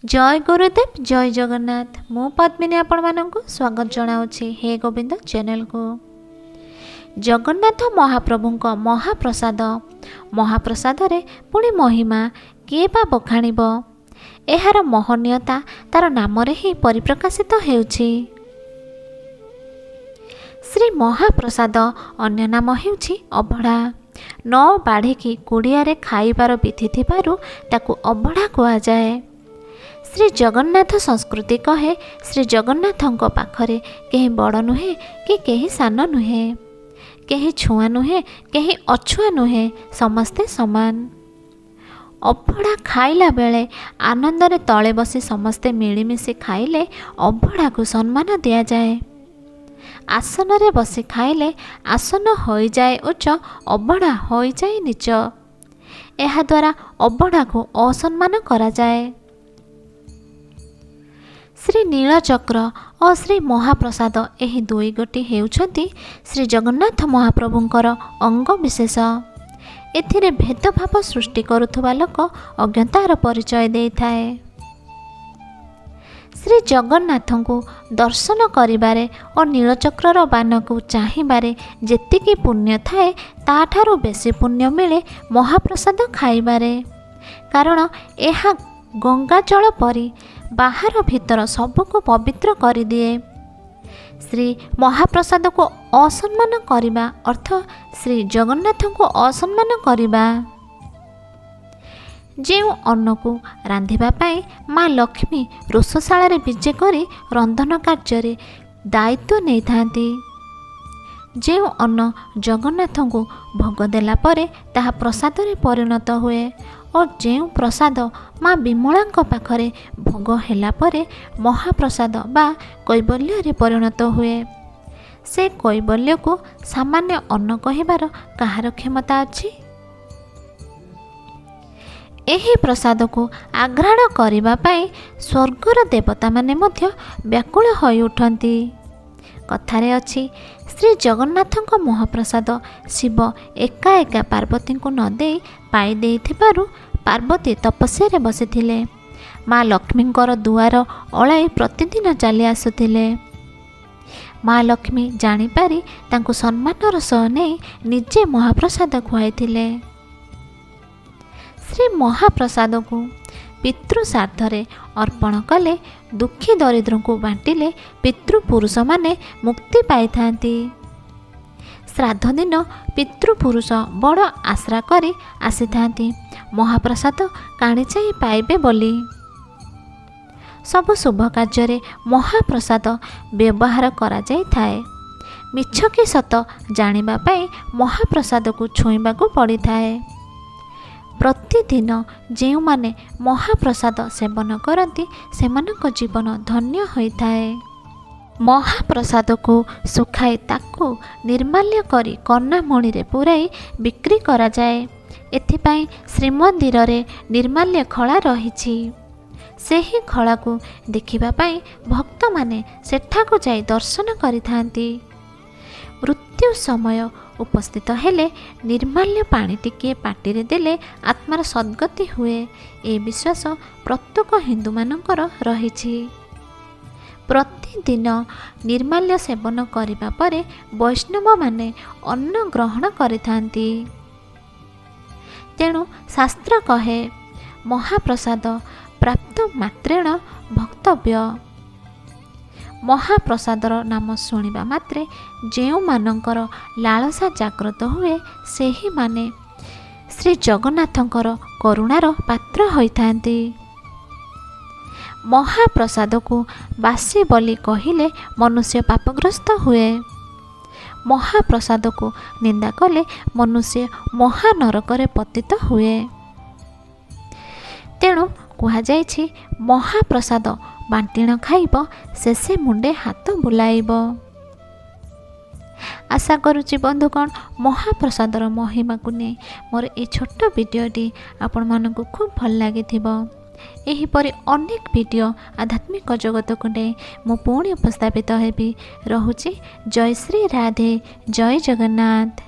जय गुरुदेव जय जगन्नाथ। मु पद्मिनी आपण मानक स्वागत जनाऊँगी हे गोविंद चैनल को। जगन्नाथ महाप्रभुंक महाप्रसाद महाप्रसाद रे पुणी महिमा किए बा बखाणिब। एहार महनीयता तार नाम रे ही परिप्रकाशित हेउछि। श्री महाप्रसाद अन्य नाम हेउछि अभढ़ा। न बाढ़ी कुड़िया खाइबार विधि थिबारु ताकु अभढ़ा कुआ जाए। श्री जगन्नाथ संस्कृति कहे श्री जगन्नाथंक पाखरे केही बड़ नुहे कि केही सान नुहे, केही छुआ नुहे केही अछुआ नुहे, समस्ते समान। अभढ़ा खाइला बेले आनंदरे तले बसी समस्ते मिलिमिशि खाइले अभढ़ा को सम्मान दिया जाए। आसन रे बसी खाइले आसन होई जाए उच्च, अभढ़ा होई जाए नीच। एहा द्वारा अभढ़ा को असम्मान करा जाए। श्री नीलचक्र और श्री महाप्रसाद एही दुई गोटी हेउछंती श्री जगन्नाथ महाप्रभुंकर अंग विशेष। एथिरे भेदभाव सृष्टि करुथुवा लोक अज्ञतार परिचय देइथाए। श्री जगन्नाथंकु दर्शन करिबारे और नीलचक्रर बान को चाहिबारे जेतिकी पुण्य थाए ताठारु बेसी पुण्य मिले महाप्रसाद खाइबारे। कारण एहा गंगा जल परी बाहर भीतर सबको पवित्र कर दिए। श्री महाप्रसाद को असम्मान करिबा अर्थ श्री जगन्नाथ को असम्मान करिबा। जेउ अन्न को रांधिबा पाई माँ लक्ष्मी रोषशाला रे विजे करी रंधन कार्य दायित्व नहीं थांती। जेउ अन्न जगन्नाथ को भोग देला परे ताहा प्रसाद रे परिणत हुए और जेउ प्रसाद माँ विमला पाखरे भोग होला परे महाप्रसाद बा कैबल्य रे परिणत हुए। से कैबल्य को सामान्य अन्न कहिबार कहार क्षमता अछि? एही प्रसाद को आग्राण करिबा पाई स्वर्गर देवता माने मध्य व्याकुल होई उठंती। कथारे अछि श्री जगन्नाथंक महाप्रसाद शिव एका एका पार्वती को न दे पाई देइथिबारु पार्वती तपस्या रे बसिथिले। माँ लक्ष्मींकर दुआर अलाई प्रतिदिन चली आसुथिले। माँ लक्ष्मी जानिपारी तांको सम्मानर सह नहीं निजे महाप्रसाद खुआइथिले। श्री महाप्रसाद को पितृश्राद्धरे अर्पण कले दुखी दरिद्र को बांटिले पितृपुरुष माने मुक्ति पाई थांती। श्राद्ध दिन पितृपुरुष बड़ आश्रा करी आसी थांती महाप्रसाद काणीचाई पाइबे बोली। सब शुभ कार्य महाप्रसाद व्यवहार करा जाई थाए। मिछ कि सत जानिबा पाई महाप्रसाद को छुईबा को पड़ी थाए। प्रतिदिन जेउ माने महाप्रसाद सेवन करती सेमानक जीवन धन्य होइथाए। महाप्रसाद को सुखाई ताकू निर्माल्य करी कर्णामणि रे पुराई बिक्री करा जाए। एथिपाई श्रीमंदिर रे निर्माल्य खला रहिछि। सेही खला को देखिबा पाई भक्त माने सेठाको जाई दर्शन करिथांती। मृत्यु समय उपस्थित हेले निर्माल्य पानी टिके पाटिरे देले आत्मार सद्गति हुए। ए विश्वास प्रत्येक हिंदू मानकर रहिछि। प्रतिदिन निर्माल्य सेवन करिबा परे वैष्णव माने अन्न ग्रहण करिथांती। तेणु शास्त्र कहे महाप्रसाद प्राप्त मात्रेण भक्तव्य। महाप्रसादर नाम शुणिबा मात्रे जेउ मानकर लालसा जागृत हुए सेही माने श्री जगन्नाथंकर करुणार पात्र होइथांती। महाप्रसाद को बासी बोली कहिले मनुष्य पापग्रस्त हुए। महाप्रसाद को निंदा कले मनुष्य महानरकरे पतित हुए। तेणु कहा जाइछि महाप्रसाद बांटिण खाइब शेषे मुंडे हाथ बुलाइब। आशा करुछि बंधुगण महाप्रसादर महिमा को नहीं मोर ए छोट वीडियोटी आपण मानकु खूब भल लागिथिबो। एहीपरि अनेक वीडियो आध्यात्मिक जगत को नहीं मु पुणी उपस्थापित हेबी। रहुछि जय श्री राधे जय जगन्नाथ।